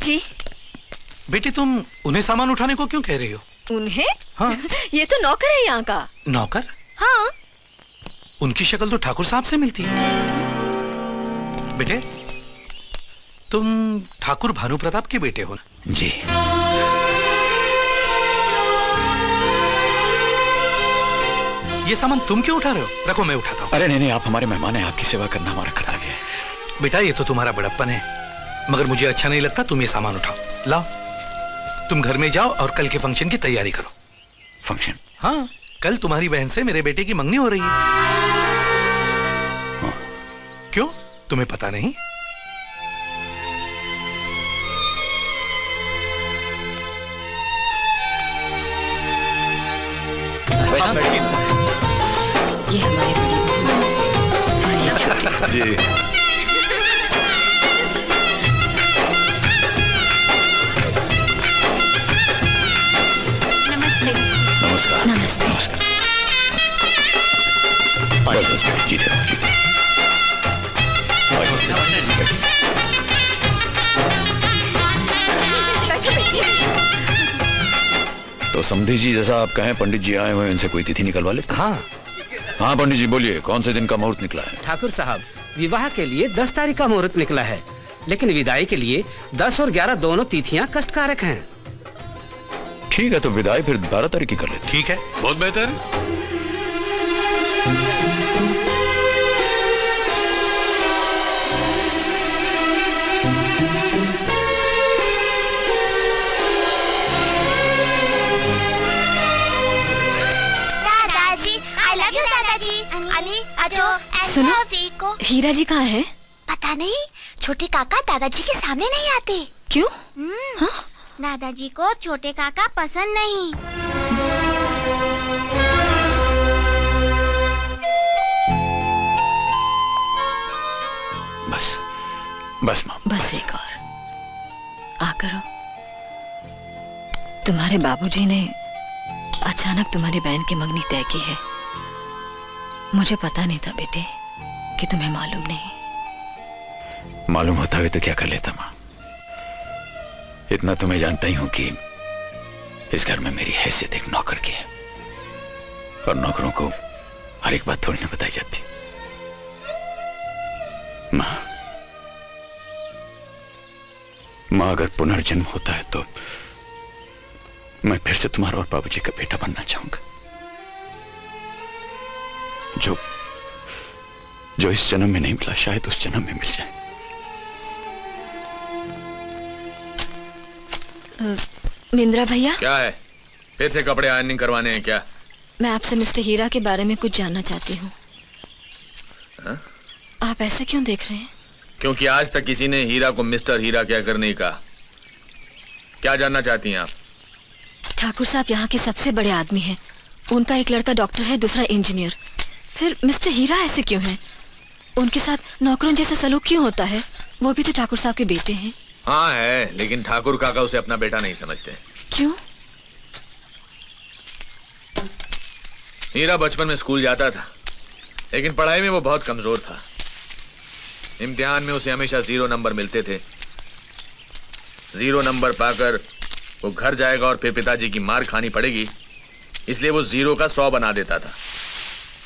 जी। बेटी तुम उन्हें सामान उठाने को क्यों कह रही हो? उन्हें? हाँ। ये तो नौकर है यहाँ का। नौकर? हाँ। उनकी शक्ल तो ठाकुर साहब से मिलती है। बेटे तुम ठाकुर भानु प्रताप के बेटे हो ना? जी। ये सामान तुम क्यों उठा रहे हो? रखो मैं उठाता हूँ। अरे नहीं, आप हमारे मेहमान हैं, आपकी सेवा करना हमारा कर्तव्य है। बेटा ये तो तुम्हारा बड़प्पन है, मगर मुझे अच्छा नहीं लगता। तुम ये सामान उठाओ, लाओ। तुम घर में जाओ और कल के फंक्शन की तैयारी करो। फंक्शन? हाँ, कल तुम्हारी बहन से मेरे बेटे की मंगनी हो रही है। हाँ। क्यों, तुम्हें पता नहीं? ये हमारी बड़ी जी। नमस्कार। नमस्ते। नमस्कार। बस बस बैठिए, जीते रहो, जीते रहो। तो समधी जी जैसा आप कहें, पंडित जी आए हुए, इनसे कोई तिथि निकलवा लेते? हाँ हाँ पंडित जी बोलिए, कौन से दिन का मुहूर्त निकला है? ठाकुर साहब, विवाह के लिए 10 तारीख का मुहूर्त निकला है, लेकिन विदाई के लिए 10 और 11 दोनों तिथियां कष्टकारक हैं। ठीक है, तो विदाई फिर 12 तारीख की कर लेते। ठीक है, बहुत बेहतर। दादाजी, I love you दादाजी। अली, अजो, सुनो, हीरा जी कहाँ हैं? पता नहीं, छोटे काका दादाजी के सामने नहीं आते। क्यों? हाँ? दादाजी को छोटे काका पसंद नहीं। बस बस माँ, बस एक और आ करो। तुम्हारे बाबूजी ने अचानक तुम्हारी बहन की मंगनी तय की है। मुझे पता नहीं था बेटे कि तुम्हें मालूम नहीं। मालूम होता भी तो क्या कर लेता माँ। इतना तो मैं जानता ही हूं कि इस घर में मेरी हैसियत एक नौकर की है, और नौकरों को हर एक बात थोड़ी ना बताई जाती। माँ अगर पुनर्जन्म होता है तो मैं फिर से तुम्हारा और बाबूजी का बेटा बनना चाहूंगा। जो इस जन्म में नहीं मिला, शायद उस जन्म में मिल जाए। मिंद्रा भैया, क्या है? फिर से कपड़े आयरनिंग करवाने हैं क्या? मैं आपसे मिस्टर हीरा के बारे में कुछ जानना चाहती हूँ। आप ऐसे क्यों देख रहे हैं? क्योंकि आज तक किसी ने हीरा को मिस्टर हीरा कहकर नहीं कहा। क्या जानना चाहती हैं आप? ठाकुर साहब यहाँ के सबसे बड़े आदमी हैं। उनका एक लड़का डॉक्टर है, दूसरा इंजीनियर। फिर मिस्टर हीरा ऐसे क्यों हैं? उनके साथ नौकरों जैसा सलूक क्यों होता है? वो भी तो ठाकुर साहब के बेटे हैं। हाँ है, लेकिन ठाकुर काका उसे अपना बेटा नहीं समझते। क्यों? हीरा बचपन में स्कूल जाता था, लेकिन पढ़ाई में वो बहुत कमजोर था। इम्तिहान में उसे हमेशा 0 नंबर मिलते थे। 0 नंबर पाकर वो घर जाएगा और फिर पिताजी की मार खानी पड़ेगी, इसलिए वो 0 का 100 बना देता था।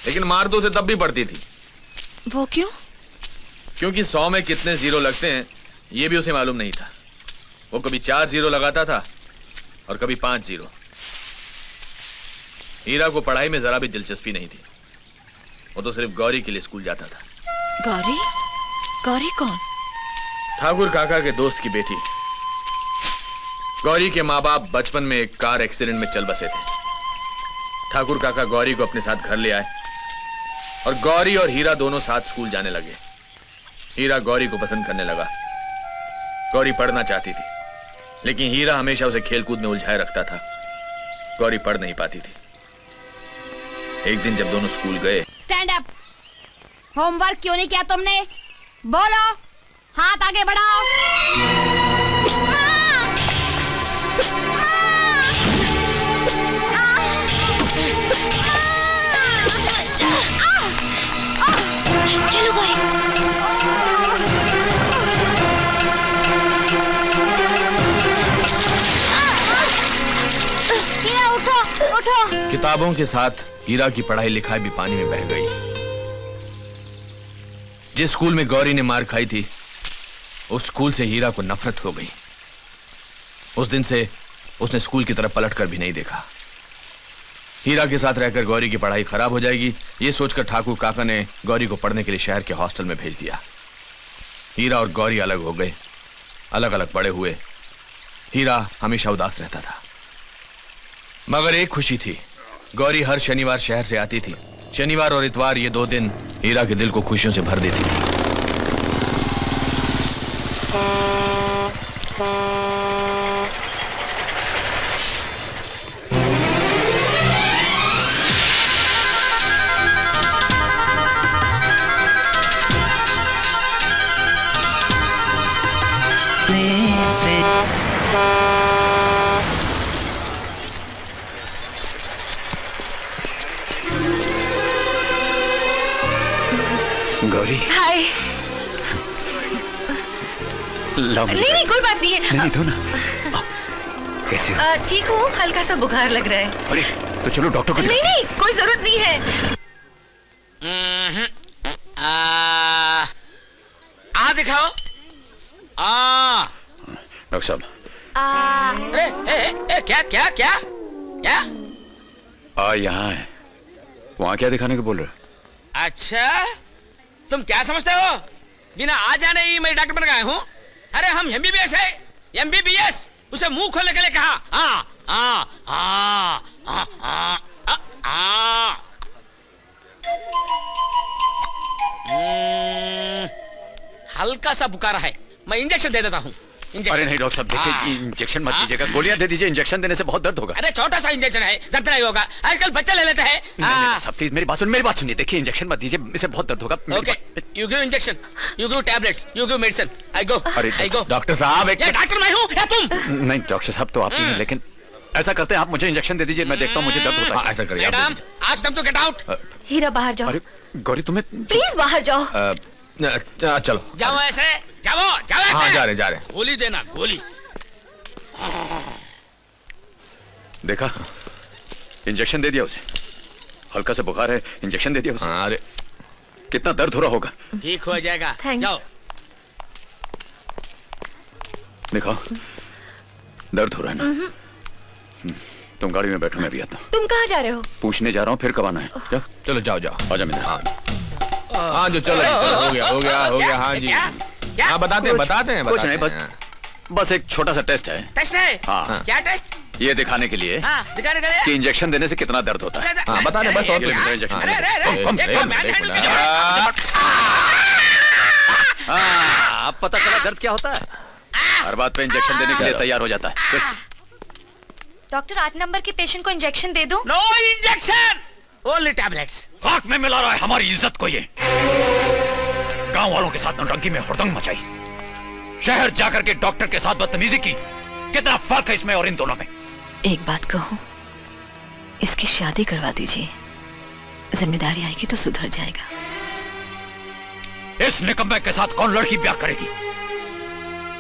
लेकिन मार तो उसे तब भी पड़ती थी। वो क्यों? क्योंकि 100 में कितने 0 लगते हैं ये भी उसे मालूम नहीं था। वो कभी 4 0 लगाता था और कभी 5 0। हीरा को पढ़ाई में जरा भी दिलचस्पी नहीं थी। वो तो सिर्फ गौरी के लिए स्कूल जाता था। गौरी? गौरी कौन? ठाकुर काका के दोस्त की बेटी। गौरी के माँ बाप बचपन में एक कार एक्सीडेंट में चल बसे थे। ठाकुर काका गौरी को अपने साथ घर ले आए और गौरी और हीरा दोनों साथ स्कूल जाने लगे। हीरा गौरी को पसंद करने लगा। गौरी पढ़ना चाहती थी, लेकिन हीरा हमेशा उसे खेलकूद में उलझाए रखता था। गौरी पढ़ नहीं पाती थी। एक दिन जब दोनों स्कूल गए। Stand up. होमवर्क क्यों नहीं किया तुमने? बोलो, हाथ आगे बढ़ाओ। चलो गौरी। उठो। किताबों के साथ हीरा की पढ़ाई लिखाई भी पानी में बह गई। जिस स्कूल में गौरी ने मार खाई थी, उस स्कूल से हीरा को नफरत हो गई। उस दिन से उसने स्कूल की तरफ पलट कर भी नहीं देखा। हीरा के साथ रहकर गौरी की पढ़ाई खराब हो जाएगी, ये सोचकर ठाकुर काका ने गौरी को पढ़ने के लिए शहर के हॉस्टल में भेज दिया। हीरा और गौरी अलग हो गए, अलग अलग बड़े हुए। हीरा हमेशा उदास रहता था, मगर एक खुशी थी, गौरी हर शनिवार शहर से आती थी। शनिवार और इतवार, ये 2 दिन हीरा के दिल को खुशियों से भर देती थी। गौरी, हाय। लाओ मुझे। नहीं कोई बात नहीं है। नहीं दो ना। आओ, कैसे हो? ठीक हूँ, हल्का सा बुखार लग रहा है। अरे तो चलो डॉक्टर को नहीं नहीं, कोई जरूरत नहीं है। आ दिखाओ। डॉक्टर साहब, क्या क्या क्या क्या? यहाँ है। वहाँ क्या दिखाने को बोल रहे हो? अच्छा, तुम क्या समझते हो? बिना आ जाने ही मैं डॉक्टर बन गया हूँ। अरे हम एमबीबीएस है, एमबीबीएस। उसे मुंह खोलने के लिए कहा। हल्का सा बुखार है, मैं इंजेक्शन दे देता हूँ। अरे नहीं डॉक्टर साहब, देखिए इंजेक्शन मत दीजिएगा, गोलियां दे दीजिए। इंजेक्शन देने से बहुत दर्द होगा। अरे छोटा सा इंजेक्शन है, दर्द नहीं होगा। आजकल बच्चे ले लेते हैं। नहीं साहब प्लीज मेरी बात सुनिए। देखिए इंजेक्शन मत दीजिए, इससे बहुत दर्द होगा। Okay, you give injection, you give tablets, you give medicine. I go, I go. Doctor साहब, ये डॉक्टर मैं हूँ या तुम? नहीं डॉक्टर साहब तो आप ही हैं, लेकिन ऐसा करते हैं आप मुझे इंजेक्शन दे दीजिए, मैं देखता हूँ मुझे दर्द होता है। ऐसा करिए। मैडम, आज तुम तो गेट आउट। हीरा बाहर जाओ। अरे गौरी तुम्हें प्लीज बाहर जाओ। चलो जाओ ऐसे, जाओ जाओ ऐसे। हाँ, जा रहे। गोली देना, गोली। देखा, इंजेक्शन दे दिया उसे। हल्का सा बुखार है, इंजेक्शन दे दिया उसे। अरे कितना दर्द हो रहा होगा। ठीक हो जाएगा। Thanks. जाओ। देखो दर्द हो रहा है ना। तुम गाड़ी में बैठो, मैं भी आता हूँ। तुम कहाँ जा रहे हो? पूछने जा रहा हूँ, फिर कब आना है? जाओ चलो, जाओ। आजा मित्र। हाँ जो चलो, हो गया। हाँ जी, क्या? हाँ बताते हैं। कुछ नहीं, बस एक छोटा सा टेस्ट है। टेस्ट है? हाँ। क्या टेस्ट? ये दिखाने के लिए हाँ, दिखाने के लिए। कि इंजेक्शन देने से कितना दर्द होता है। हाँ बता दे बस। और ये ले, कुछ नहीं। इंजेक्शन। अरे, हाँ, अब पता चला दर्द क्या होता है। हर बात पे इंजेक्शन देने के लिए तैयार हो जाता है। डॉक्टर 8 नंबर के पेशेंट को इंजेक्शन दे दो। No injection, only tablets. खाक में मिला रहा है हमारी इज्जत को ये। गांव वालों के साथ नौटंकी में हुड़दंग मचाई, शहर जाकर के डॉक्टर के साथ बदतमीजी की। कितना फर्क है इसमें और इन दोनों में। एक बात कहूँ, इसकी शादी करवा दीजिए, जिम्मेदारी आएगी तो सुधर जाएगा। इस निकम्मे के साथ कौन लड़की ब्याह करेगी?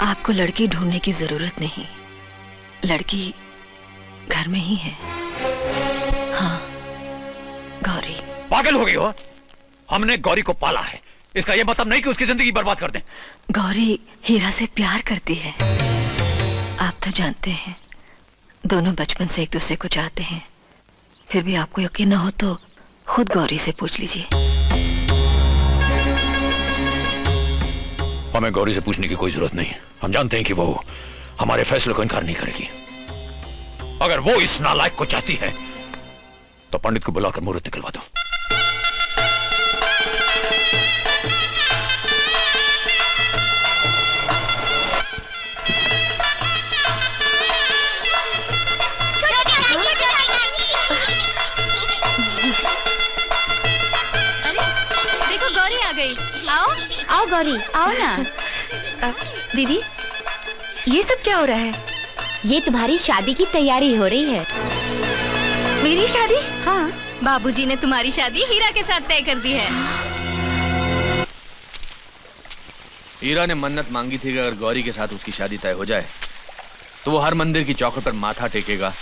आपको लड़की ढूंढने की जरूरत नहीं, लड़की घर में ही है। हाँ, गौरी। पागल हो गई हो? हमने गौरी को पाला है, इसका यह मतलब नहीं कि उसकी जिंदगी बर्बाद कर दें। गौरी हीरा से प्यार करती है। आप तो जानते हैं, दोनों बचपन से एक दूसरे को चाहते हैं। फिर भी आपको यकीन न हो तो खुद गौरी से पूछ लीजिए। हमें गौरी से पूछने की कोई जरूरत नहीं है। हम जानते हैं कि वो हमारे फैसले को इनकार नहीं करेगी। अगर वो इस नालायक को चाहती है तो पंडित को बुलाकर मुहूर्त निकलवा दो। देखो गौरी आ गई। आओ गौरी, आओ ना। दीदी, ये सब क्या हो रहा है? ये तुम्हारी शादी की तैयारी हो रही है। मेरी शादी? हाँ, बाबूजी ने तुम्हारी शादी हीरा के साथ तय कर दी है। हीरा ने मन्नत मांगी थी कि अगर गौरी के साथ उसकी शादी तय हो जाए तो वो हर मंदिर की चौखट पर माथा टेकेगा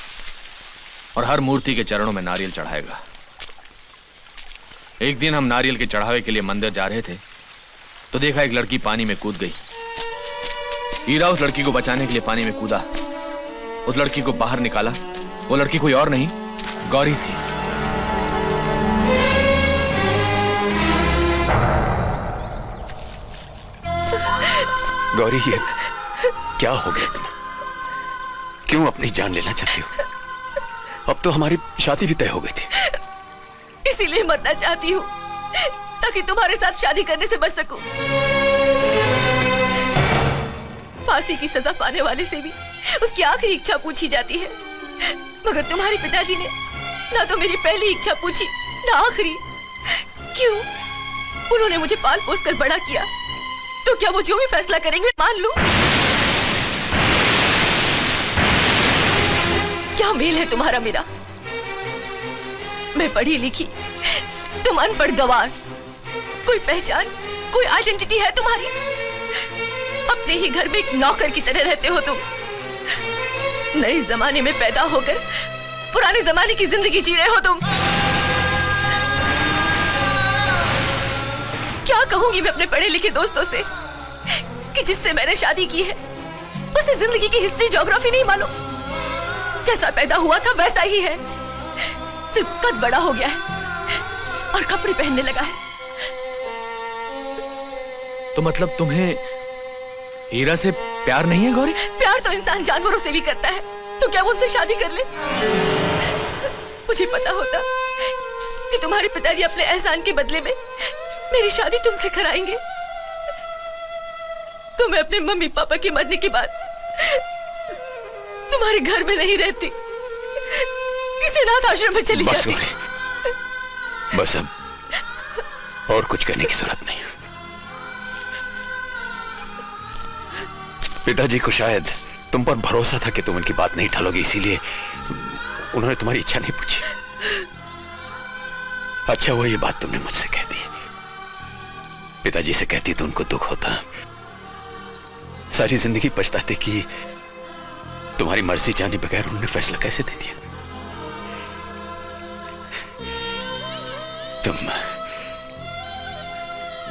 और हर मूर्ति के चरणों में नारियल चढ़ाएगा। एक दिन हम नारियल के चढ़ावे के लिए मंदिर जा रहे थे तो देखा एक लड़की पानी में कूद गई। हीरा उस लड़की को बचाने के लिए पानी में कूदा, उस लड़की को बाहर निकाला। वो लड़की कोई और नहीं, गौरी थी। गौरी, ये क्या हो गया तुम्हें? क्यों अपनी जान लेना चाहती हो? अब तो हमारी शादी भी तय हो गई थी। इसीलिए मरना चाहती हूँ ताकि तुम्हारे साथ शादी करने से बच सकूं। फांसी की सजा पाने वाले से भी उसकी आखिरी इच्छा पूछी जाती है, मगर तुम्हारे पिताजी ने ना तो मेरी पहली इच्छा पूछी ना आखिरी। क्यों? उन्होंने मुझे पाल पोस कर बड़ा किया, तो क्या वो जो भी फैसला करेंगे मान लूं? क्या मेल है तुम्हारा मेरा? मैं पढ़ी लिखी, तुम अनपढ़ गवार। कोई पहचान, कोई आइडेंटिटी है तुम्हारी? अपने ही घर में एक नौकर की तरह रहते हो तुम। नए जमाने में पैदा होकर पुराने जमाने की जिंदगी जी रहे हो तुम। क्या कहूंगी मैं अपने पढ़े लिखे दोस्तों से कि जिससे मैंने शादी की है उसे जिंदगी की हिस्ट्री ज्योग्राफी नहीं मालूम। जैसा पैदा हुआ था वैसा ही है, सिर्फ कद बड़ा हो गया है और कपड़े पहनने लगा है। तो मतलब तुम्हें हीरा से प्यार नहीं है गौरी? प्यार तो इंसान जानवरों से भी करता है, तो क्या वो उनसे शादी कर ले? मुझे पता होता कि तुम्हारे पिताजी अपने एहसान के बदले में मेरी शादी तुमसे कराएंगे तो मैं अपने मम्मी पापा के मरने के बाद तुम्हारे घर में नहीं रहती, किसी अनाथ आश्रम में चली बस जाती। गौरी, बस अब और कुछ कहने की जरूरत नहीं। पिताजी को शायद तुम पर भरोसा था कि तुम उनकी बात नहीं टालोगी, इसीलिए उन्होंने तुम्हारी इच्छा नहीं पूछी। अच्छा हुआ ये बात तुमने मुझसे कह दी। पिताजी से कहती तो उनको दुख होता, सारी जिंदगी पछताते कि तुम्हारी मर्जी जाने बगैर उन्होंने फैसला कैसे दे दिया।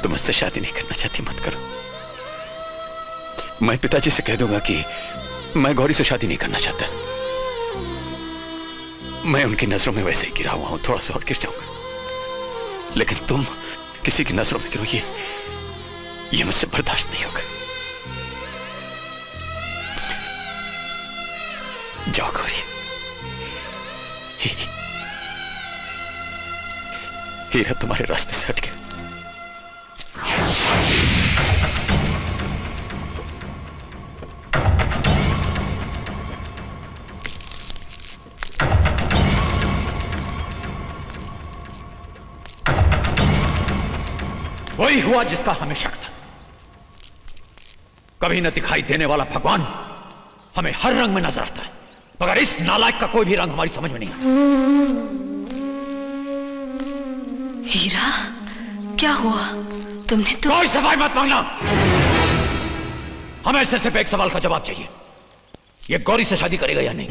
तुम मुझसे शादी नहीं करना चाहती, मत करो। मैं पिताजी से कह दूंगा कि मैं गौरी से शादी नहीं करना चाहता। मैं उनकी नजरों में वैसे ही गिरा हुआ हूं, थोड़ा सा और गिर जाऊंगा, लेकिन तुम किसी की नजरों में गिरो ये मुझसे बर्दाश्त नहीं होगा। जाओ गौरी, हीरा तुम्हारे रास्ते से हट गया। वही हुआ जिसका हमें शक था। कभी न दिखाई देने वाला भगवान हमें हर रंग में नजर आता है, मगर इस नालायक का कोई भी रंग हमारी समझ में नहीं आता। हीरा, क्या हुआ? तुमने तो कोई सवाल मत मांगना, हमें सिर्फ एक सवाल का जवाब चाहिए, ये गौरी से शादी करेगा या नहीं?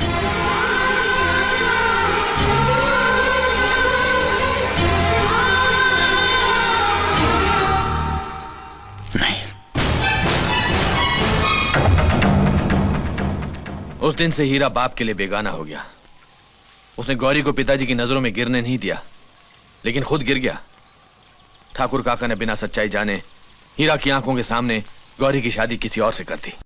उस दिन से हीरा बाप के लिए बेगाना हो गया। उसने गौरी को पिताजी की नजरों में गिरने नहीं दिया, लेकिन खुद गिर गया। ठाकुर काका ने बिना सच्चाई जाने हीरा की आंखों के सामने गौरी की शादी किसी और से कर दी।